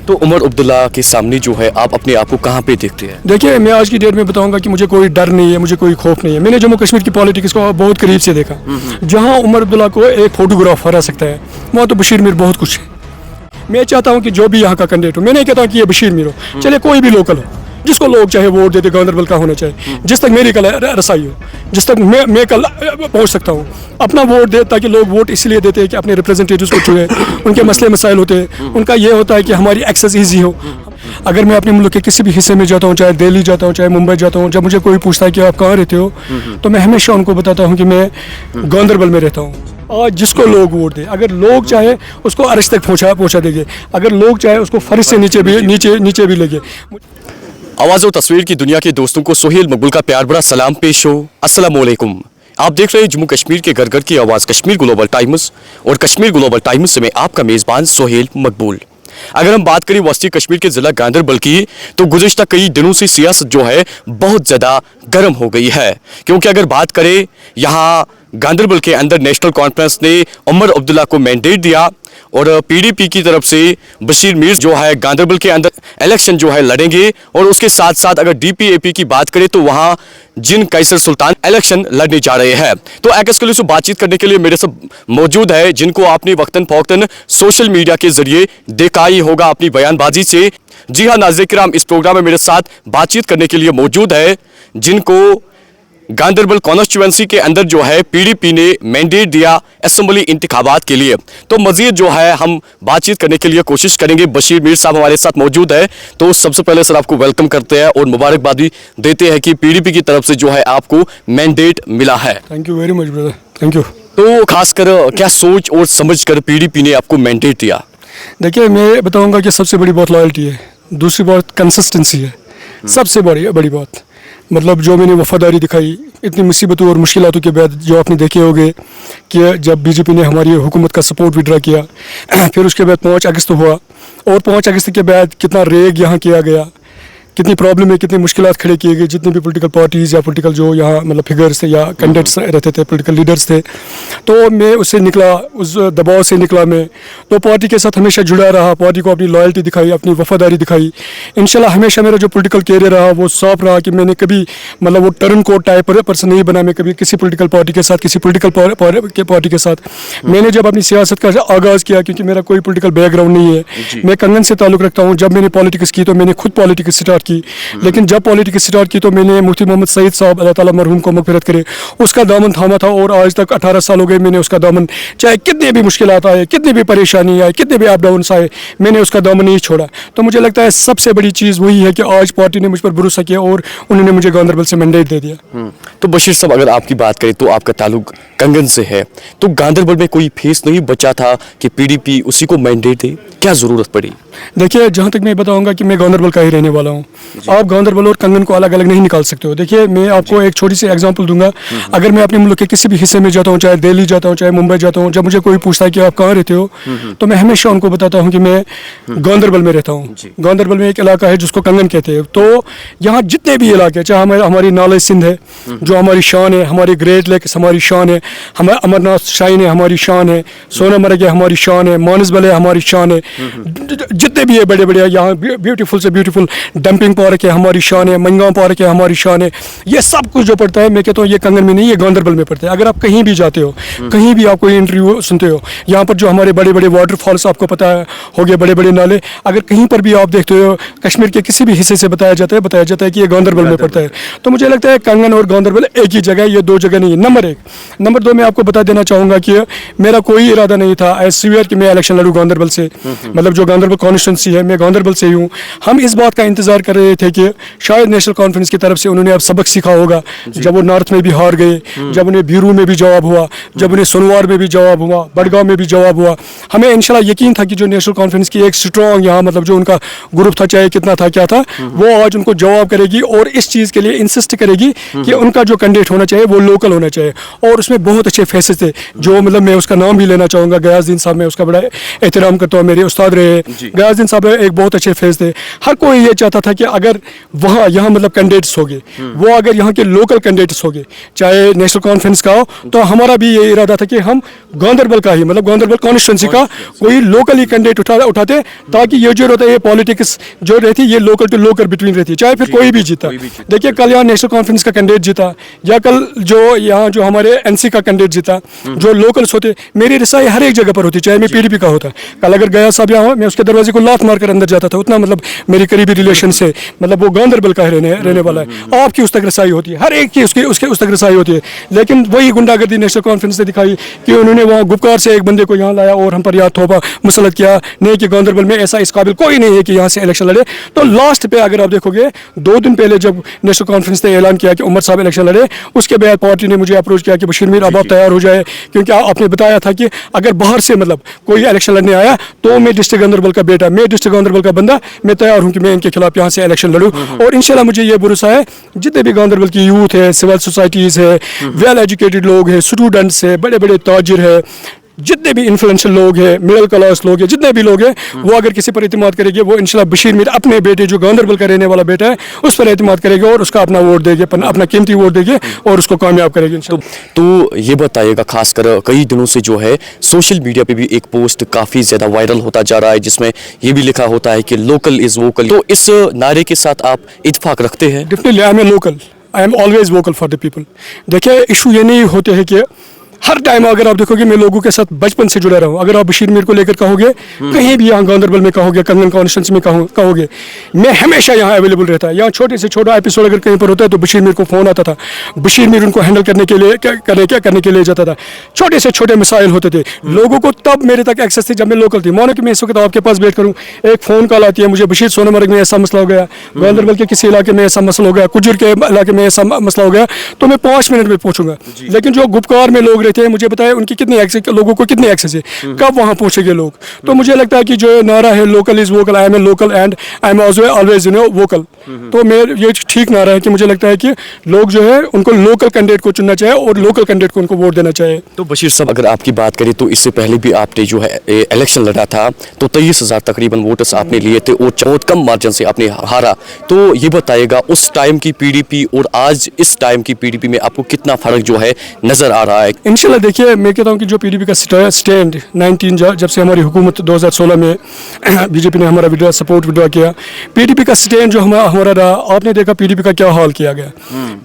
तो उमर अब्दुल्ला के सामने जो है आप अपने आप को कहाँ पे देखते हैं? देखिए, मैं आज की डेट में बताऊंगा कि मुझे कोई डर नहीं है, मुझे कोई खौफ नहीं है। मैंने जम्मू कश्मीर की पॉलिटिक्स को बहुत करीब से देखा। जहां उमर अब्दुल्ला को एक फोटोग्राफ हरा सकता है, वहाँ तो बशीर मीर बहुत कुछ है। मैं चाहता हूँ कि जो भी यहाँ का कैंडिडेट हो, मैं नहीं कहता हूँ कि ये बशीर मीर हो, चले कोई भी लोकल हो, जिसको लोग चाहे वोट देते, गांधरबल का होना चाहिए। जिस तक मेरी कल रसाई हो, जिस तक मैं कल पहुँच सकता हूँ, अपना वोट दे, ताकि लोग वोट इसलिए देते हैं कि अपने रिप्रेजेंटेटिव्स को चुने, उनके मसले मसाइल होते हैं, उनका ये होता है कि हमारी एक्सेस ईजी हो। अगर मैं अपने मुल्क के किसी भी हिस्से में जाता हूँ, चाहे दिल्ली जाता हूँ, चाहे मुंबई जाता हूँ, जब मुझे कोई पूछता है कि आप कहाँ रहते हो, तो मैं हमेशा उनको बताता हूँ कि मैं गांधरबल में रहता हूँ। और जिसको लोग वोट दे, अगर लोग चाहे उसको अरेस्ट तक पहुँचा देंगे, अगर लोग चाहे उसको फर्श से नीचे भी लेंगे। आवाज़ और तस्वीर की दुनिया के दोस्तों को सोहेल मकबूल का प्यार भरा सलाम पेश हो। अस्सलामु अलैकुम। आप देख रहे हैं जम्मू कश्मीर के घर घर की आवाज़ कश्मीर ग्लोबल टाइम्स, और कश्मीर ग्लोबल टाइम्स से मैं आपका मेज़बान सोहेल मकबूल। अगर हम बात करें वस्ती कश्मीर के ज़िला गांधरबल की, तो गुज़िश्ता कई दिनों से सियासत जो है बहुत ज़्यादा गर्म हो गई है, क्योंकि अगर बात करें यहाँ गांधरबल के अंदर नेशनल कॉन्फ्रेंस ने उमर अब्दुल्ला को मैंडेट दिया, और पीडीपी की तरफ से बशीर मीर जो है गांधरबल के अंदर इलेक्शन जो है लड़ेंगे। और उसके साथ साथ अगर डीपीएपी की बात करें तो वहाँ जिन कैसर सुल्तान इलेक्शन लड़ने जा रहे हैं। तो एक्सक्लूसिव से बातचीत करने के लिए मेरे साथ मौजूद है, जिनको आपने वक्तन फौक्तन सोशल मीडिया के जरिए देखा ही होगा अपनी बयानबाजी से। जी हाँ नाज़रीन किराम, इस प्रोग्राम में मेरे साथ बातचीत करने के लिए मौजूद है जिनको गांधरबल कॉन्स्टिट्यूएंसी के अंदर जो है पीडीपी ने मैंडेट दिया असेंबली इंतखाबात के लिए। तो मजीद जो है हम बातचीत करने के लिए कोशिश करेंगे। बशीर मीर साहब हमारे साथ मौजूद है। तो सबसे पहले सर आपको वेलकम करते हैं और मुबारकबाद भी देते हैं कि पीडीपी की तरफ से जो है आपको मैंडेट मिला है। Thank you very much brother, thank you. तो खासकर क्या सोच और समझ कर पीडीपी ने आपको मैंडेट दिया? देखिए, मैं बताऊंगा कि सबसे बड़ी बात लॉयल्टी है, दूसरी बात कंसिस्टेंसी है, सबसे बड़ी बात। मतलब जो मैंने वफादारी दिखाई इतनी मुसीबतों और मुश्किलातों के बाद, जो आपने देखे होंगे कि जब बीजेपी ने हमारी हुकूमत का सपोर्ट विड्रा किया, फिर उसके बाद 5 अगस्त हुआ, और 5 अगस्त के बाद कितना रेग यहाँ किया गया, कितनी प्रॉब्लम है, कितनी मुश्किलात खड़े किए गए। जितनी भी पॉलिटिकल पार्टीज़ या पॉलिटिकल जो यहाँ मतलब फिगर्स थे या कैंडिडेट्स रहते थे, पॉलिटिकल लीडर्स थे, तो मैं उससे निकला, उस दबाव से निकला मैं। तो पार्टी के साथ हमेशा जुड़ा रहा, पार्टी को अपनी लॉयल्टी दिखाई, अपनी वफादारी दिखाई। इंशाल्लाह हमेशा मेरा जो पॉलिटिकल कैरियर रहा वो साफ रहा कि मैंने कभी मतलब वो टर्न कोट टाइप पर्सन नहीं बना। मैं कभी किसी पॉलिटिकल पार्टी के साथ, किसी पॉलिटिकल पार्टी के साथ मैंने जब अपनी सियासत का आगाज़ किया, क्योंकि मेरा कोई पॉलिटिकल बैकग्राउंड नहीं है, मैं कंगन से ताल्लुक़ रखता हूँ। जब मैंने पॉलिटिक्स की तो मैंने खुद पॉलिटिक्स स्टार्ट की, लेकिन जब पॉलिटिक्स स्टार्ट की तो मैंने मुफ्ती मोहम्मद सईद साहब अल्लाह ताला मरहूम को मग़फ़िरत करे, उसका दामन थामा था। और आज तक 18 साल हो गए मैंने उसका दामन, चाहे कितने भी मुश्किलात आए, कितनी भी परेशानी आए, कितने भी अप डाउन्स आए, मैंने उसका दामन नहीं छोड़ा। तो मुझे लगता है सबसे बड़ी चीज़ वही है कि आज पार्टी ने मुझ पर भरोसा किया और उन्होंने मुझे गांधरबल से मैंडेट दे दिया। तो बशीर साहब, अगर आपकी बात करें तो आपका ताल्लुक कंगन से है, तो गांधरबल में कोई फेस नहीं बचा था कि पीडीपी उसी को मैंडेट दे? क्या ज़रूरत पड़ी? देखिए, जहाँ तक मैं बताऊंगा कि मैं गांधरबल का ही रहने वाला हूँ। आप गांधरबल और कंगन को अलग अलग नहीं निकाल सकते हो। देखिए, मैं आपको एक छोटी सी एग्जांपल दूंगा। अगर मैं अपने मुल्क के किसी भी हिस्से में जाता हूँ, चाहे दिल्ली जाता हूँ, चाहे मुंबई जाता हूँ, जब मुझे कोई पूछता है कि आप कहाँ रहते हो, तो मैं हमेशा उनको बताता हूँ कि मैं गांधरबल में रहता हूँ। गांधरबल में एक इलाका है जिसको कंगन कहते हैं। तो यहाँ जितने भी इलाके, चाहे हमारी नाले सिंध है जो हमारी शान है, हमारी ग्रेट लेक्स हमारी शान है, हमारे अमरनाथ शाइन है हमारी शान है, सोनामर्ग है हमारी शान है, मानसबल है हमारी शान है, जितने भी है बड़े बड़े यहाँ ब्यूटीफुल से ब्यूटीफुल डंपिंग पार्क है हमारी शान है, मंगाम पार्क है हमारी शान है। ये सब कुछ जो पड़ता है, मैं कहता हूँ ये कंगन में नहीं, ये गांधरबल में पड़ता है। अगर आप कहीं भी जाते हो, कहीं भी आप कोई इंटरव्यू सुनते हो, यहाँ पर जो हमारे बड़े बड़े वाटरफॉल्स आपको पता है हो गए, बड़े बड़े नाले, अगर कहीं पर भी आप देखते हो कश्मीर के किसी भी हिस्से से बताया जाता है कि ये गांधरबल में पड़ता है। तो मुझे लगता है कंगन और गांधरबल एक ही जगह है, ये 2 जगह नहीं है। नंबर 1। नंबर 2, मैं आपको बता देना चाहूँगा कि मेरा कोई इरादा नहीं था एज सीवियर कि मैं इलेक्शन लड़ूँ गांधरबल से। मतलब जो गांधरबल कॉन्स्टिट्यूंसी है, मैं गांधरबल से ही हूँ। हम इस बात का इंतजार कर रहे थे कि शायद नेशनल कॉन्फ्रेंस की तरफ से उन्होंने अब सबक सीखा होगा। जब वो नॉर्थ में भी हार गए, जब उन्हें बीरू में भी जवाब हुआ, जब उन्हें सोनवार में भी जवाब हुआ, बड़गांव में भी जवाब हुआ, हमें इंशाल्लाह यकीन था कि जो नेशनल कॉन्फ्रेंस की एक स्ट्रॉन्ग यहाँ मतलब जो उनका ग्रुप था, चाहे कितना था क्या था, वो आज उनको जवाब करेगी और इस चीज़ के लिए इंसिस्ट करेगी कि उनका जो कैंडिडेट होना चाहिए वो लोकल होना चाहिए। और उसमें बहुत अच्छे फैसले थे, जो मतलब मैं उसका नाम भी लेना चाहूँगा, गयासुद्दीन साहब, मैं उसका बड़ा एहतराम करता हूँ, मेरे उस्ताद रहे। गयासुद्दीन साहब एक बहुत अच्छे फैसले थे। हर कोई ये चाहता था कि अगर वहाँ यहाँ मतलब कैंडिडेट्स हो गए, वो अगर यहाँ के लोकल कैंडिडेट्स हो गए, चाहे नेशनल कॉन्फ्रेंस का हो, तो हमारा भी ये इरादा था कि हम गांधरबल का ही मतलब गांधरबल कॉन्स्टिट्यूंसी का कोई लोकल ही कैंडिडेट उठाते, ताकि ये जो रहता है ये पॉलिटिक्स जो रहती है ये लोकल टू लोकल बिटवीन रहती है, चाहे फिर कोई भी जीता। देखिए कल यहाँ नेशनल कॉन्फ्रेंस का कैंडिडेट जीता, या कल जो यहाँ जो हमारे एनसी का कैंडिडेट जीता, जो लोकल्स होते, मेरी रिसाई हर एक जगह पर होती, चाहे मैं पीडीपी का होता। कल अगर गया साहब यहाँ मैं उसके दरवाजे को लात मार कर अंदर जाता था, उतना मतलब मेरी करीबी रिलेशन से मतलब वो गांधरबल का रहने वाला है। आपकी उस तक रसाई होती है, हर एक की उसके उस तक रसाई होती है। लेकिन वही गुंडागर्दी नेशनल कॉन्फ्रेंस ने दिखाई कि उन्होंने वहाँ गुपकार से एक बंदे को यहाँ लाया और हम पर यहाँ थोपा मुसलत किया, नहीं कि गांधरबल में ऐसा इस काबिल कोई नहीं है कि यहाँ से इलेक्शन लड़े। तो लास्ट पे अगर आप देखोगे 2 दिन पहले जब नेशनल कॉन्फ्रेंस ने ऐलान किया कि उमर साहब इलेक्शन लड़े, उसके बाद पार्टी ने मुझे अप्रोच किया कि बशीर मीर अब आप तैयार हो जाए, क्योंकि आपने बताया था कि अगर बाहर से मतलब कोई इलेक्शन लड़ने आया तो मैं डिस्ट्रिक्ट गांधरबल का बेटा, मैं डिस्ट्रिक्ट गांधरबल का बंदा, मैं तैयार हूँ कि मैं इनके खिलाफ यहाँ से इलेक्शन लड़ूँ। और इंशाल्लाह मुझे ये भरोसा है जितने भी गांधरबल की यूथ है, सिविल सोसाइटीज़ है, वेल एजुकेटेड लोग हैं, स्टूडेंट्स है, बड़े बड़े ताजिर है, जितने भी इन्फ्लुएंशियल लोग हैं, मिडिल क्लास लोग हैं, जितने भी लोग हैं, वो अगर किसी पर एतमाद करेंगे, वो इंशाल्लाह बशीर मीर अपने बेटे जो गांधरबल का रहने वाला बेटा है उस पर एतमाद करेंगे और उसका अपना वोट देंगे, अपना कीमती वोट देंगे और उसको कामयाब करेंगे इंशाल्लाह। तो ये बताइएगा, खासकर कई दिनों से जो है सोशल मीडिया पे भी एक पोस्ट काफ़ी ज़्यादा वायरल होता जा रहा है जिसमें ये भी लिखा होता है कि लोकल इज़ वोकल। तो इस नारे के साथ आप इत्तेफाक रखते हैं? Definitely I am a local, I am always vocal for the people. देखिए इशू ये नहीं होते हैं कि हर टाइम अगर आप देखोगे मैं लोगों के साथ बचपन से जुड़ा रहा हूँ। अगर आप बशीर मीर को लेकर कहोगे, कहीं भी यहाँ गांधरबल में कहोगे, कंगन कॉन्स्टिट्यूंसी में कहोगे, मैं हमेशा यहाँ अवेलेबल रहता है। यहाँ छोटे से छोटा एपिसोड अगर कहीं पर होता है तो बशीर मीर को फ़ोन आता था, बशीर मीर उनको हैंडल करने के लिए जाता था। छोटे से छोटे मसाइल होते थे, लोगों को तब मेरे तक एक्सेस थी जब मैं लोकल थी। मानो कि मैं इस वक्त आपके पास बैठ करूँ, एक फ़ोन कॉल आती है मुझे, बशीर सोनमर्ग में ऐसा मसला हो गया, गांधरबल के किसी इलाके में ऐसा मसला हो गया, कुजूर के इलाके में ऐसा मसला हो गया, तो मैं 5 मिनट में पहुँचूंगा। लेकिन जो गुपकार में लोग रहते हैं, मुझे बताया उनकी कितनी एक्सेस, लोगों को कितनी एक्सेस है, कब वहां पहुंचेंगे लोग। तो मुझे लगता है कि जो नारा है local is vocal, I am a local and I am always vocal, तो मैं ये ठीक नारा है कि मुझे लगता है कि लोग जो है उनको लोकल कैंडिडेट को चुनना चाहिए और लोकल कैंडिडेट को उनको वोट देना चाहिए। तो बशीर साहब, अगर आपकी बात करें तो इससे पहले भी आपने जो है इलेक्शन लड़ा था तो 23,000 तकरीबन वोटर्स आपने लिए थे और बहुत कम मार्जिन से आपने हारा। तो ये बताइएगा उस टाइम की पीडीपी और आज इस टाइम की पीडीपी में आपको कितना फर्क जो है नजर आ रहा है? इंशाल्लाह देखिए मैं कहता हूँ कि जो पीडीपी का स्टैंड 19 जब से हमारी हुकूमत 2016 में बीजेपी ने हमारा सपोर्ट विड्रॉ किया, पीडीपी का स्टैंड जो हमारा रहा, आपने देखा पीडीपी का क्या हाल किया गया,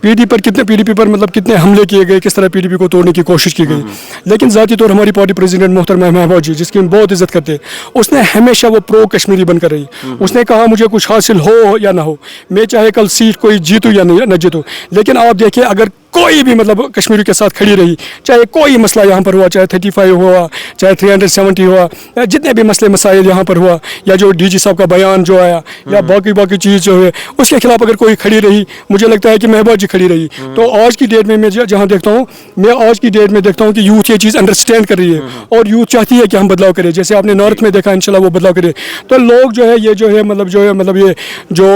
पीडीपी पर मतलब कितने हमले किए गए, किस तरह पीडीपी को तोड़ने की कोशिश की गई। लेकिन ज़ाती तौर हमारी पार्टी प्रेसिडेंट मोहतरमा महबूबा जी, जिसकी हम बहुत इज्जत करते हैं, उसने हमेशा वो प्रो कश्मीरी बनकर रही। उसने कहा मुझे कुछ हासिल हो या ना हो, मैं चाहे कल सीट कोई जीतूँ या न जीतूँ, लेकिन आप देखिए अगर कोई भी मतलब कश्मीरी के साथ खड़ी रही, चाहे कोई मसला यहाँ पर हुआ, चाहे 35 हुआ, चाहे 370 हुआ, या जितने भी मसले मसाइल यहाँ पर हुआ, या जो डीजी साहब का बयान जो आया, या बाकी चीज़ जो है उसके खिलाफ अगर कोई खड़ी रही, मुझे लगता है कि महबूबा जी खड़ी रही। तो आज की डेट में मैं जहाँ देखता हूँ, मैं आज की डेट में देखता हूँ कि यूथ ये चीज़ अंडरस्टैंड कर रही है और यूथ चाहती है कि हम बदलाव करें। जैसे आपने नॉर्थ में देखा, इंशाल्लाह वो बदलाव करे। तो लोग जो है ये मतलब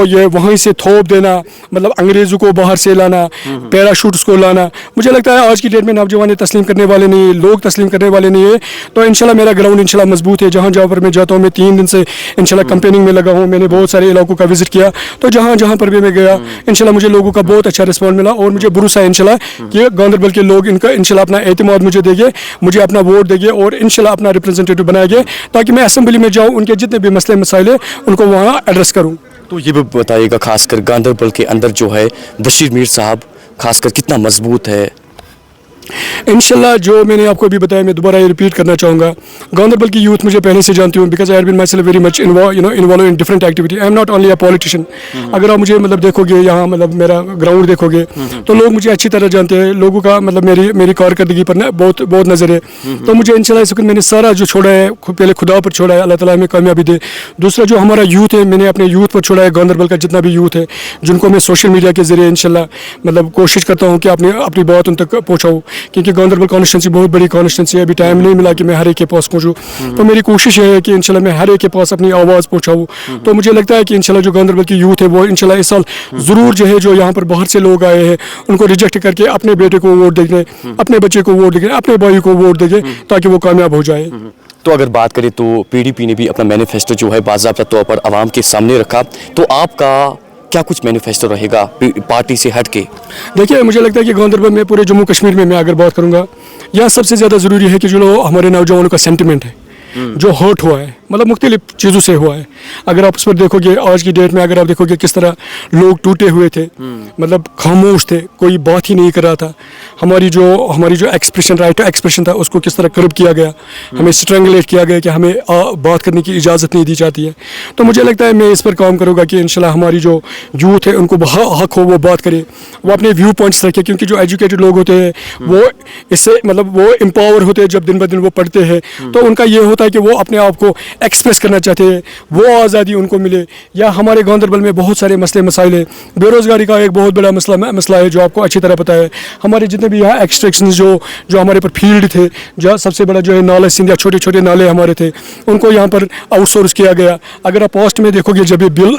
ये वहीं से थोप देना, मतलब अंग्रेज़ों को बाहर से लाना, पैराशूट्स को लाना, मुझे लगता है आज की डेट में नौजवान तस्लीम करने वाले नहीं है, लोग तस्लीम करने वाले नहीं है। तो इंशाल्लाह मेरा ग्राउंड इंशाल्लाह मजबूत है। जहाँ पर मैं जाता हूँ, मैं 3 दिन से इंशाल्लाह कैंपेनिंग में लगा हूँ, मैंने बहुत सारे इलाकों का विजिट किया। तो जहाँ पर भी मैं गया इंशाल्लाह मुझे लोगों का बहुत अच्छा रिस्पॉन्स मिला और मुझे भरोसा है इंशाल्लाह कि गांधरबल के लोग इनका इंशाल्लाह अपना एतमाद मुझे देंगे, मुझे अपना वोट देंगे और इंशाल्लाह अपना रिप्रेजेंटेटिव बनाएंगे, ताकि मैं असेंबली में जाऊँ, उनके जितने भी मसले मसाइल है उनको वहाँ एड्रेस करूँ। तो ये भी बताइएगा, खासकर गांधरबल के अंदर जो है बशीर मीर साहब खासकर कितना मजबूत है? इंशाल्लाह जो मैंने आपको अभी बताया, मैं दोबारा ये रिपीट करना चाहूँगा। गांधरबल की यूथ मुझे पहले से जानती हूँ, because I have been myself very much involve in different activity. I am not only a politician. अगर आप मुझे मतलब देखोगे यहाँ, मतलब मेरा ग्राउंड देखोगे तो लोग मुझे अच्छी तरह जानते हैं। लोगों का मतलब मेरी कारकर्दगी पर ना बहुत नज़र है। तो मुझे इंशाल्लाह इस वक्त मैंने सारा जो छोड़ा है पहले खुदा पर छोड़ा है, अल्लाह ताला हमें कामयाबी दे। दूसरा जो हमारा यूथ है, मैंने अपने यूथ पर छोड़ा है, गांधरबल का जितना भी यूथ है, जिनको मैं सोशल मीडिया के जरिए इंशाल्लाह मतलब कोशिश करता हूँ कि अपनी बात उन तक पहुँचाऊँ, क्योंकि गांधरबल कॉन्स्टिट्यूंसी बहुत बड़ी कॉन्स्टिट्यूंसी है। अभी टाइम नहीं मिला कि मैं हर एक के पास पहुँचूँ, तो मेरी कोशिश है कि इंशाल्लाह मैं हर एक के पास अपनी आवाज़ पहुँचाऊँ। तो मुझे लगता है कि इंशाल्लाह जो गांधरबल की यूथ है वो इंशाल्लाह इस साल ज़रूर जो है, जो यहाँ पर बाहर से लोग आए हैं उनको रिजेक्ट करके अपने बेटे को वोट देंगे, अपने बच्चे को वोट देंगे, अपने भाई को वोट देंगे, ताकि वो कामयाब हो जाए। तो अगर बात करें तो पीडीपी ने भी अपना मैनिफेस्टो जो है बाज़ाब्ता तौर पर आवाम के सामने रखा, तो आपका क्या कुछ मैनिफेस्टो रहेगा पार्टी से हट के? देखिए मुझे लगता है कि गांधरबल में पूरे जम्मू कश्मीर में मैं अगर बात करूँगा, यहाँ सबसे ज़्यादा ज़रूरी है कि जो हमारे नौजवानों का सेंटिमेंट है, जो हर्ट हुआ है, मतलब मुख्तलिफ चीज़ों से हुआ है। अगर आप उस पर देखोगे आज की डेट में, अगर आप देखोगे किस तरह लोग टूटे हुए थे, मतलब खामोश थे, कोई बात ही नहीं कर रहा था। हमारी जो एक्सप्रेशन, राइट टू एक्सप्रेशन था, उसको किस तरह कर्ब किया गया, हमें स्ट्रैंगुलेट किया गया कि हमें बात करने की इजाज़त नहीं दी जाती है। तो मुझे लगता है मैं इस पर काम करूँगा कि इंशाल्लाह हमारी जो यूथ है उनको हक हो वो बात करे, वो अपने व्यू पॉइंट्स रखे, क्योंकि जो एजुकेटेड लोग होते हैं वो इससे मतलब वो एम्पावर होते हैं, जब दिन ब दिन वो पढ़ते हैं तो उनका ये होता है कि वो अपने आप को एक्सप्रेस करना चाहते हैं, वो आज़ादी उनको मिले। या हमारे गांधरबल में बहुत सारे मसले मसाइल हैं, बेरोज़गारी का एक बहुत बड़ा मसला है जो आपको अच्छी तरह पता है। हमारे जितने भी यहाँ एक्सट्रैक्शन जो हमारे पर फील्ड थे, जहाँ सबसे बड़ा जो है नाला सिंध या छोटे छोटे नाले हमारे थे, उनको यहाँ पर आउटसोर्स किया गया। अगर आप पोस्ट में देखोगे जब ये बिल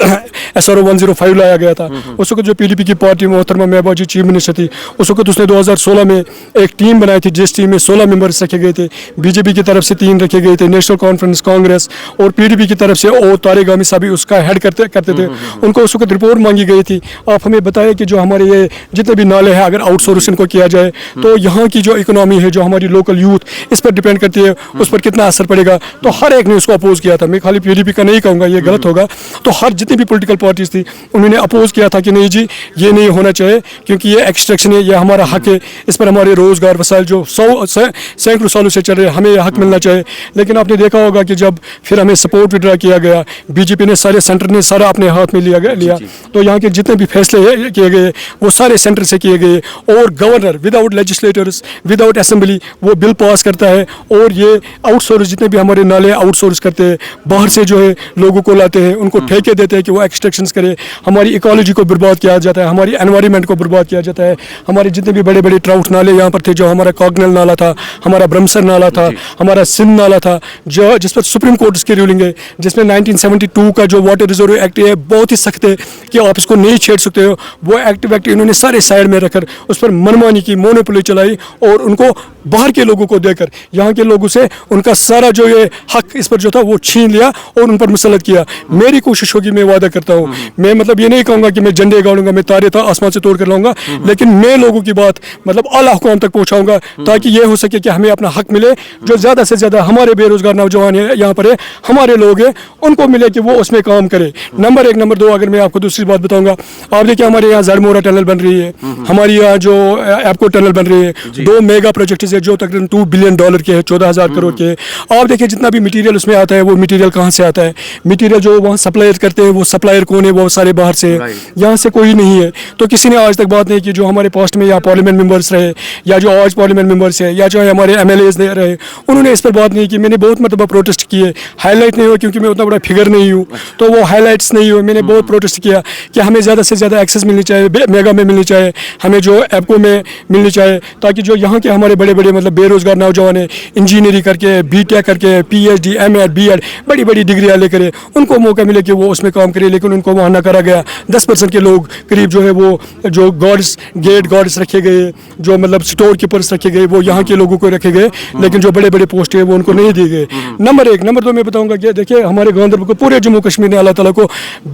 SRO 105 लाया गया था, उस वक्त जो PDP की पार्टी मोहतरमा महबूबा जी चीफ मिनिस्टर थी, उस वक्त उसने 2016 में एक टीम बनाई थी जिस टीम में 16 मेंबर्स रखे गए थे। BJP की तरफ से 3 रखे गए थे, नेशनल कॉन्फ्रेंस कांग्रेस और PDP की तरफ से ओ तारिक अहमद साहब उसका हेड करते थे। उनको उस वक्त रिपोर्ट मांगी गई थी, आप हमें बताएं कि जो हमारे ये जितने भी नाले हैं अगर आउटसोर्स इनको किया जाए तो यहाँ की जो इकोनॉमी है, जो हमारी लोकल यूथ इस पर डिपेंड करती है, उस पर कितना असर पड़ेगा। तो हर एक ने उसको अपोज किया था, मैं खाली PDP का नहीं कहूँगा, ये गलत होगा। तो हर जितनी भी पॉलिटिकल पार्टीज थी उन्होंने अपोज किया था कि नहीं जी ये नहीं होना चाहिए, क्योंकि ये एक्सट्रैक्शन है, ये हमारा हक है, इस पर हमारे रोज़गार वसाइल जो सैकड़ों सालों से चल रहे हैं, हमें यह हक मिलना चाहिए। लेकिन आपने देखा होगा कि जब फिर हमें सपोर्ट विड्रा किया गया, BJP ने सारे सेंटर ने सारा अपने हाथ में लिया, तो यहाँ के जितने भी फैसले किए गए वो सारे सेंटर से किए गए, और governor without legislators, without assembly वो बिल पास करता है, और ये आउटसोर्स जितने भी हमारे नाले आउटसोर्स करते हैं, बाहर से जो है लोगों को लाते हैं, उनको ठेके देते हैं कि वो एक्सट्रैक्शंस करे। हमारी इकोलॉजी को बर्बाद किया जाता है, हमारी एनवायरनमेंट को बर्बाद किया जाता है। हमारे जितने भी बड़े बड़े ट्राउट नाले यहाँ पर थे, जो हमारा कॉगनल नाला था, हमारा ब्रह्मसर नाला था, हमारा सिंध नाला था, जो जिस पर सुप्रीम कोर्ट की रूलिंग है, जिसमें 1972 का जो वाटर रिजर्व एक्ट है बहुत ही सख्त है कि आप इसको नहीं छेड़ सकते हो। वो एक्ट इन्होंने सारे साइड में रखकर उस पर मनमानी की, मोनोपोली चलाई, और उनको बाहर के लोगों को देकर यहाँ के लोगों से उनका सारा जो ये हक इस पर जो था वो छीन लिया और उन पर मुसल्लत किया। मेरी कोशिश होगी, मैं वादा करता हूँ, मैं मतलब ये नहीं कहूँगा कि मैं झंडे गाड़ूंगा, मैं तारे था आसमान से तोड़ कर लाऊंगा, लेकिन मैं लोगों की बात मतलब आला हुकाम तक पहुँचाऊंगा, ताकि ये हो सके कि हमें अपना हक मिले। जो ज़्यादा से ज़्यादा हमारे बेरोजगार नौजवान है यहाँ पर है, हमारे लोग हैं, उनको मिले कि वो उसमें काम करे। नंबर 1। नंबर 2, अगर मैं आपको दूसरी बात बताऊंगा, आप देखिए हमारे यहाँ जड़मोरा टनल बन रही है, हमारी यहाँ जो एपको टनल बन रही है, 2 मेगा प्रोजेक्ट है जो तकरीबन $2 बिलियन के है, 14,000 करोड़ के। आप देखिए जितना भी मटेरियल उसमें आता है, वो मटेरियल कहाँ से आता है? मटेरियल जो वहाँ सप्लायर करते हैं, वो सप्लायर कौन है? वो सारे बाहर से, यहाँ से कोई नहीं है। तो किसी ने आज तक बात नहीं की, जो हमारे पास्ट में या पार्लियामेंट मेंबर्स रहे, या जो आज पार्लियामेंट मेंबर्स है, या जो हमारे MLAs रहे, उन्होंने इस पर बात नहीं की। मैंने बहुत मतलब प्रोटेस्ट किए, हाईलाइट नहीं हुआ क्योंकि मैं उतना बड़ा फिगर नहीं हूँ, तो वो हाईलाइट्स नहीं हुए। मैंने बहुत प्रोटेस्ट किया कि हमें ज़्यादा से ज़्यादा एक्सेस मिलनी चाहिए, मेगा में मिलनी चाहिए, हमें जो एपको में मिलनी चाहिए, ताकि जो यहाँ के हमारे बड़े बड़े मतलब बेरोजगार नौजवान हैं, इंजीनियरिंग करके, BTech करके, PhD, MAd, B.Ed बड़ी बड़ी डिग्रियाँ लेकर, उनको मौका मिले कि वो उसमें काम करे, लेकिन उनको वहाँ ना करा गया। 10% के लोग करीब जो है वो जो गेट गार्ड्स रखे गए, जो मतलब स्टोर कीपर्स रखे गए, वो यहाँ के लोगों को रखे गए, लेकिन जो बड़े बड़े पोस्ट है वो उनको नहीं दिए गए। नंबर 1। नंबर 2 मैं बताऊंगा कि देखिए हमारे गांधरबल को, पूरे जम्मू कश्मीर ने अल्लाह ताला को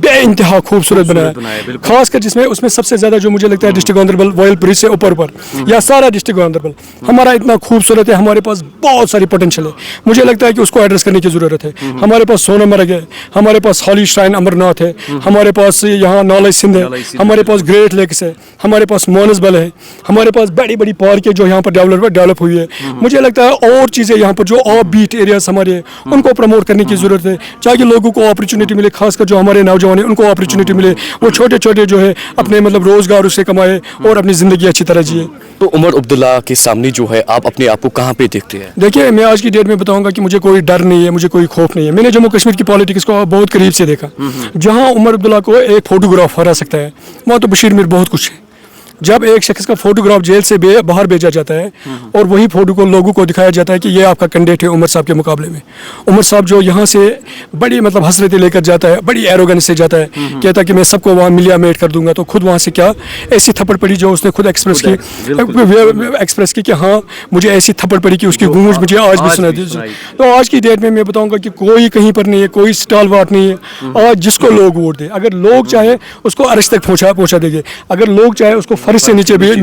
बेइंतहा खूबसूरत बनाया, खासकर जिसमें उसमें सबसे ज़्यादा जो मुझे लगता है डिस्ट्रिक्ट गांधरबल रॉयल ब्रिज से ऊपर या सारा डिस्ट्रिक्ट गांधरबल हमारा इतना खूबसूरत है, हमारे पास बहुत सारी पोटेंशियल है। मुझे लगता है कि उसको एड्रेस करने की ज़रूरत है। हमारे पास सोनमर्ग है, हमारे पास हॉली श्राइन अमरनाथ है, हमारे पास यहाँ नाला सिंध है, हमारे पास ग्रेट लेक्स है, हमारे पास मोनसबल है, हमारे पास बड़ी बड़ी पार्क है जो यहाँ पर डेवलप हुई है। मुझे लगता है और चीज़ें यहाँ पर जो ऑफ बीट एरियाज हमारे, उनको प्रमोट करने की ज़रूरत है, ताकि लोगों को अपॉर्चुनिटी मिले, खासकर जो हमारे नौजवान हैं उनको अपॉर्चुनिटी मिले, वो छोटे छोटे जो है अपने मतलब रोज़गार उससे कमाए और अपनी ज़िंदगी अच्छी तरह जिए। तो उमर अब्दुल्ला के सामने जो है आप अपने आप को कहाँ पे देखते हैं? देखिए मैं आज की डेट में बताऊंगा कि मुझे कोई डर नहीं है, मुझे कोई खौफ नहीं है। मैंने जम्मू कश्मीर की पॉलिटिक्स को बहुत करीब से देखा। जहाँ उमर अब्दुल्ला को एक फोटोग्राफ हरा सकता है, वहाँ तो बशीर मीर बहुत कुछ है। जब एक शख्स का फोटोग्राफ जेल से बाहर भेजा जाता है और वही फोटो को लोगों को दिखाया जाता है कि ये आपका कैंडिडेट है उमर साहब के मुकाबले में, उमर साहब जो यहाँ से बड़ी मतलब हसरतें लेकर जाता है, बड़ी एरोगेंस से जाता है, कहता है कि मैं सबको वहाँ मिलिया मेट कर दूंगा, तो खुद वहाँ से क्या ऐसी थप्पड़ पड़ी जो उसने खुद एक्सप्रेस की कि हाँ मुझे ऐसी थप्पड़ पड़ी कि उसकी गूंज मुझे आज भी सुना दी। तो आज की डेट में मैं बताऊंगा कि कोई कहीं पर नहीं है, कोई स्टॉल वाट नहीं है। आज जिसको लोग वोट दे, अगर लोग चाहे उसको अरेस्ट तक पहुंचा देंगे, अगर लोग चाहे उसको फर्श से नीचे भी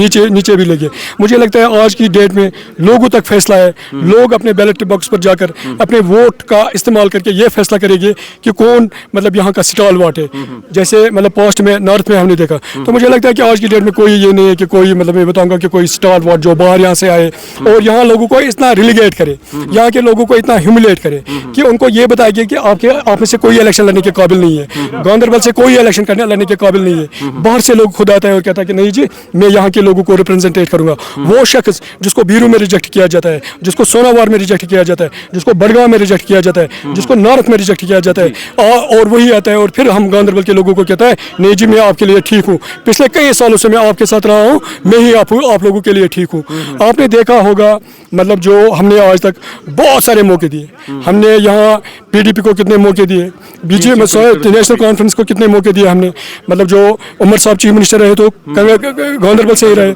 लेंगे। मुझे लगता है आज की डेट में लोगों तक फैसला है, लोग अपने बैलेट बॉक्स पर जाकर अपने वोट का इस्तेमाल करके ये फैसला करेंगे कि कौन मतलब यहाँ का स्टॉल वाट है। जैसे मतलब पोस्ट में नॉर्थ में हमने देखा, तो मुझे लगता है कि आज की डेट में कोई ये नहीं है कि कोई मतलब मैं बताऊंगा कि कोई स्टॉल वाट जो बाहर यहाँ से आए और यहाँ लोगों को इतना रिलीगेट करे, यहाँ के लोगों को इतना ह्यूमिलेट करे कि उनको ये बताइए कि आप में से कोई इलेक्शन लड़ने के काबिल नहीं है, गांधरबल से कोई इलेक्शन लड़ने के काबिल नहीं है। बाहर से लोग खुद आता है और कहता है कि नहीं जी मैं यहाँ के लोगों को रिप्रेजेंटेट करूंगा। वो शख्स जिसको बीरू में रिजेक्ट किया जाता है, जिसको सोनावार में रिजेक्ट किया जाता है, जिसको बड़गांव में रिजेक्ट किया जाता है, जिसको नॉर्थ में रिजेक्ट किया जाता है, और वही आता है और फिर हम गांधरबल के लोगों को कहता है नहीं जी मैं आपके लिए ठीक हूँ, पिछले कई सालों से मैं आपके साथ रहा हूँ, मैं ही आप लोगों के लिए ठीक हूँ। आपने देखा होगा मतलब जो हमने आज तक बहुत सारे मौके दिए, हमने यहाँ PDP को कितने मौके दिए, बीजेपी नेशनल कॉन्फ्रेंस को कितने मौके दिए हमने, मतलब जो उमर साहब चीफ मिनिस्टर रहे तो गांधरबल से ही रहे,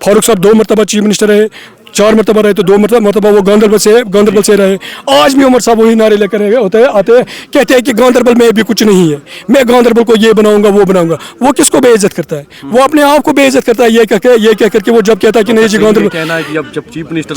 फारूक साहब 2 मरतबा चीफ मिनिस्टर रहे, 4 मरतबा रहे तो 2 मरतबा वो गांधरबल से रहे। आज भी उमर साहब वही नारे लेकर आते हैं कहते हैं कि गांधरबल में भी कुछ नहीं है, मैं गांधरबल को ये बनाऊंगा वो बनाऊंगा। वो किसको बेइज्जत करता है? वो अपने आप को बेइज्जत करता है ये कह करके वो जब कहता है कि नहीं जी गांधरबल चीफ मिनिस्टर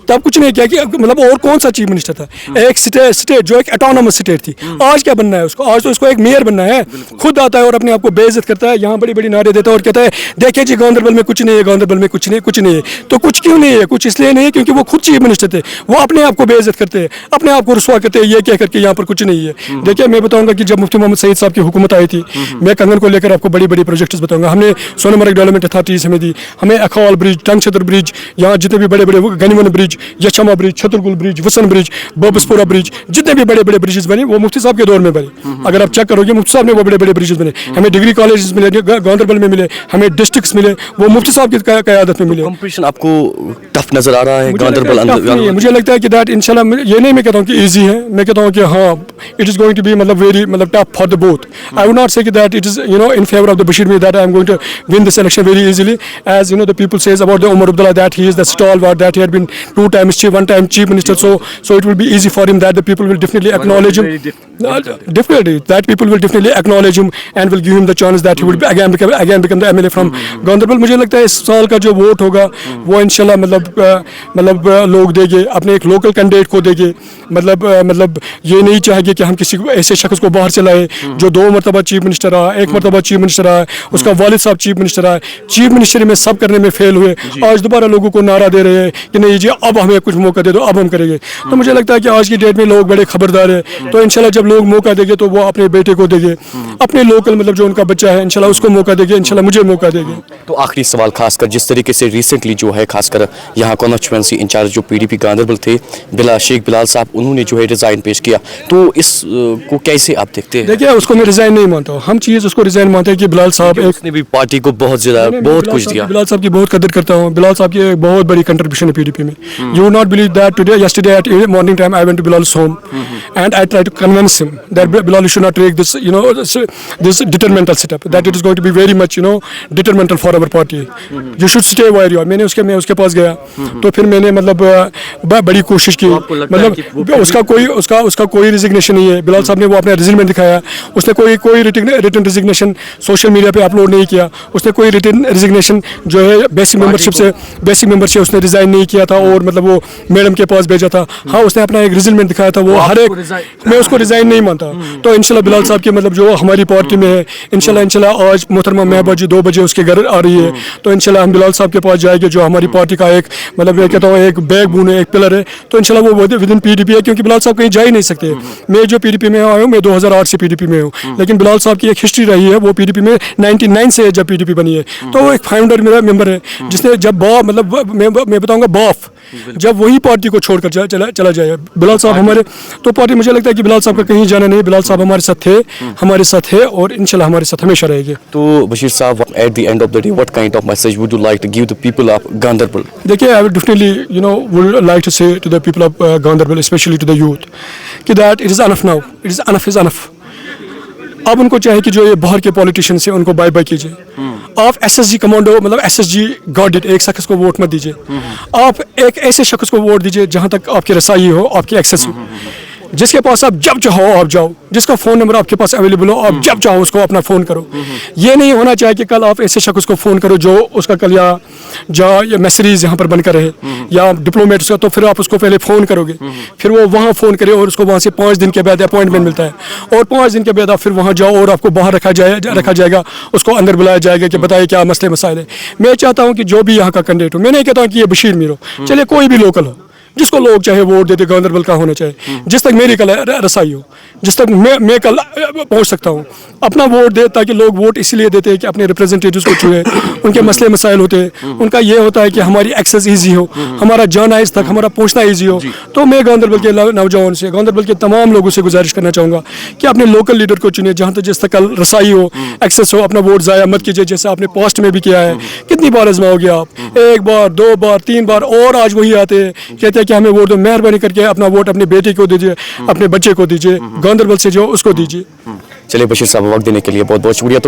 तब कुछ नहीं किया कि मतलब और कौन सा चीफ मिनिस्टर था, एक स्टेट जो एक ऑटोनोमस स्टेट थी, आज क्या बनना है उसको? आज तो उसको एक मेयर बनना है, खुद आता है और अपने आप को बेइज्जत करता है, यहाँ बड़ी बड़ी नारे देता है और कहता है देखिए जी गांधरबल में कुछ नहीं है, गांधरबल में कुछ नहीं है। तो कुछ क्यों नहीं है? कुछ इसलिए नहीं है क्योंकि वो खुद चीफ मिनिस्टर थे, वो अपने आप को बेइज्जत करते हैं, अपने आप को रुसवा करते हैं ये कह करके यहाँ पर कुछ नहीं है। देखिए मैं बताऊंगा कि जब मुफ्ती मोहम्मद सईद साहब की हुकूमत आई थी, मैं कंगन को लेकर आपको बड़ी बड़ी प्रोजेक्ट्स बताऊंगा। हमने सोनमर्ग डेवलपमेंट अथॉरिटीज हमें दी, हमें अखौल ब्रिज, टंगछत्र ब्रिज, यहाँ जितने भी बड़े बड़े गनीवन ब्रिज, यशमा ब्रिज, छतरगुल ब्रिज, वसन ब्रिज, बबसपुरा ब्रिज, जितने भी बड़े बड़े ब्रिजेस बने वो मुफ्ती साहब के दौर में बने। अगर आप चेक करोगे मुफ्ती साहब ने वो बड़े बड़े ब्रिजेस बने, हमें डिग्री कॉलेज मिले गांधरबल में मिले, हमें डिस्ट्रिक्ट्स मिले, वो मुफ्ती साहब की क़यादत में मिले। कंपटीशन आपको टफ नजर आ रहा है गांधरबल? मुझे लगता है कि दैट इंशाल्लाह, ये नहीं मैं कहता हूँ कि इजी है, मैं कहता हूँ कि हाँ it is going to be मतलब वेरी मतलब tough for the both. I would not say कि that it is in favour of the Bashir Mir that I am going to win this election very easily, as the people says about the Omar Abdullah that he is the stalwart, that he had been 2 times one time chief minister, so it will be easy for him, that the people will definitely acknowledge him, definitely that people will definitely acknowledge him and will give him the chance that he would again become the MLA from Ganderbal. मुझे लगता है इस साल का जो vote होगा वो इंशाल्लाह मतलब लोग देंगे, अपने एक लोकल कैंडिडेट को देंगे। मतलब ये नहीं चाहेंगे कि हम किसी ऐसे शख्स को बाहर से लाए जो 2 मरतबा चीफ मिनिस्टर रहा, 1 मरतबा चीफ मिनिस्टर रहा, उसका वालिद साहब चीफ मिनिस्टर रहा, चीफ मिनिस्टर में सब करने में फेल हुए, आज दोबारा लोगों को नारा दे रहे हैं कि नहीं जी अब हमें कुछ मौका दे दो, अब हम करेंगे। तो मुझे लगता है कि आज की डेट में लोग बड़े खबरदार है, तो इंशाल्लाह जब लोग मौका देंगे तो वो अपने बेटे को देंगे, अपने लोकल मतलब जो उनका बच्चा है इंशाल्लाह उसको मौका देंगे, इंशाल्लाह मुझे मौका देंगे। तो आखिरी सवाल, खासकर जिस तरीके से रिसेंटली जो है खासकर यहाँ कॉन्स्टिट्यूंसी इंचार्ज जो PDP गांधरबल थे शेख बिलाल साहब, उन्होंने जो है रिजाइन पेश किया, तो इस को कैसे आप देखते हैं? देखिए उसको मैं रिजाइन नहीं मानता हूँ, हम चीज़ उसको रिजाइन मानते हैं कि बिलाल साहब उसने भी पार्टी को बहुत ज्यादा बहुत कुछ दिया। बिलाल साहब की बहुत कदर करता हूँ, बिलाल साहब की एक बहुत बड़ी कंट्रीब्यूशन है PDP में। You would not believe that yesterday at morning time I went to Bilal's home and I tried to convince him that Bilal should not take this this detrimental setup, that it is going to be very much detrimental for our party, you should stay where you are। मैं उसके पास गया तो फिर मैंने मतलब बड़ी कोशिश की, मतलब उसका कोई रिजिग्नेशन नहीं है। बिलाल साहब ने वो अपना रिजिग्नेशन दिखाया, उसने कोई रिटन रिजिग्नेशन सोशल मीडिया पे अपलोड नहीं किया, उसने कोई रिटन रिजिग्नेशन जो है बेसिक मेंबरशिप उसने रिजाइन नहीं किया था और मतलब वो मैडम के पास भेजा था। हाँ उसने अपना एक रिजल्ट दिखाया था, वो हर एक मैं उसको रिजाइन नहीं मानता। तो इंशाल्लाह बिलाल साहब की मतलब जो हमारी पार्टी में है इंशाल्लाह आज मोहतरमा महबा जी 2 बजे उसके घर आ रही है, तो इंशाल्लाह हम बिलाल साहब के पास जाएंगे जो हमारी पार्टी का एक मतलब मैं कहता हूँ एक बैक बोन है, एक पिलर है, तो इंशाल्लाह वो विद इन PDP है, क्योंकि बिलाल साहब कहीं जा ही नहीं सकते। मैं जो PDP में आया हूँ, मैं 2008 से PDP में हूँ, लेकिन बिलाल साहब की एक हिस्ट्री रही है, वो PDP में 99 से जब PDP बनी है, तो वो एक फाउंडर मेरा मेंबर है, जिसने जब मतलब मैं बताऊँगा बाफ, जब वही पार्टी को छोड़कर चला जाए बिलाल साहब हमारे, तो पार्टी मुझे लगता है कि बिलाल साहब का कहीं जाना नहीं, बिलाल साहब हमारे साथ थे, हमारे साथ है और इंशाल्लाह हमारे साथ हमेशा रहेंगे। तो बशीर साहब, at the end of the day, what kind of message would you like to give the people of Ganderbal? देखिए, I would definitely would like to say to the people of Ganderbal, especially to the youth, कि that it is enough now, it is enough. अब उनको चाहिए कि जो ये बाहर के पॉलिटिशियन से उनको बाय बाय कीजिए। आप SSG कमांडो मतलब SSG गार्डेड एक शख्स को वोट मत दीजिए, आप एक ऐसे शख्स को वोट दीजिए जहां तक आपकी रसाई हो, आपकी एक्सेस हो, जिसके पास आप जब चाहो आप जाओ, जिसका फ़ोन नंबर आपके पास अवेलेबल हो, आप जब चाहो उसको अपना फ़ोन करो। ये नहीं होना चाहिए कि कल आप ऐसे शख्स को फ़ोन करो जो उसका कल या मैसेज यहाँ पर बनकर रहे या डिप्लोमेट उसका, तो फिर आप उसको पहले फ़ोन करोगे, फिर वो वहाँ फ़ोन करे और उसको वहाँ से 5 दिन के बाद अपॉइंटमेंट मिलता है, और 5 दिन के बाद आप फिर वहाँ जाओ और आपको बाहर रखा जाएगा, उसको अंदर बुलाया जाएगा कि बताइए क्या मसले मसाइल है। मैं चाहता हूँ कि जो भी यहाँ का कैंडिडेट हो, मैं नहीं कहता हूँ कि ये बशीर मीर हो, चलिए कोई भी लोकल हो, जिसको लोग चाहे वोट देते, गांधरबल का होना चाहिए, जिस तक मेरी कल रसाई हो, जिस तक मैं कल पहुंच सकता हूं, अपना वोट दे, ताकि लोग वोट इसलिए देते हैं कि अपने रिप्रेजेंटेटिव्स को चुने, उनके मसले मसाइल होते हैं, उनका ये होता है कि हमारी एक्सेस ईजी हो, हमारा जाना इस तक, हमारा पहुंचना ईजी हो। तो मैं गांधरबल के नौजवान से, गांधरबल के तमाम लोगों से गुजारिश करना चाहूँगा कि अपने लोकल लीडर को चुनिए, जहाँ तक जिस तक कल रसाई हो, एक्सेस हो, अपना वोट ज़ाया मत कीजिए, जैसे आपने पास्ट में भी किया है। कितनी बार आजमाओगे आप, 1 बार 2 बार 3 बार, और आज वही आते हैं कहते हैं कि हमें वोट दो। मेहरबानी करके अपना वोट अपने बेटे को दीजिए, अपने बच्चे को दीजिए, गांधरबल से जो उसको दीजिए। चलिए बशीर साहब, वक्त देने के लिए बहुत बहुत शुक्रिया। तो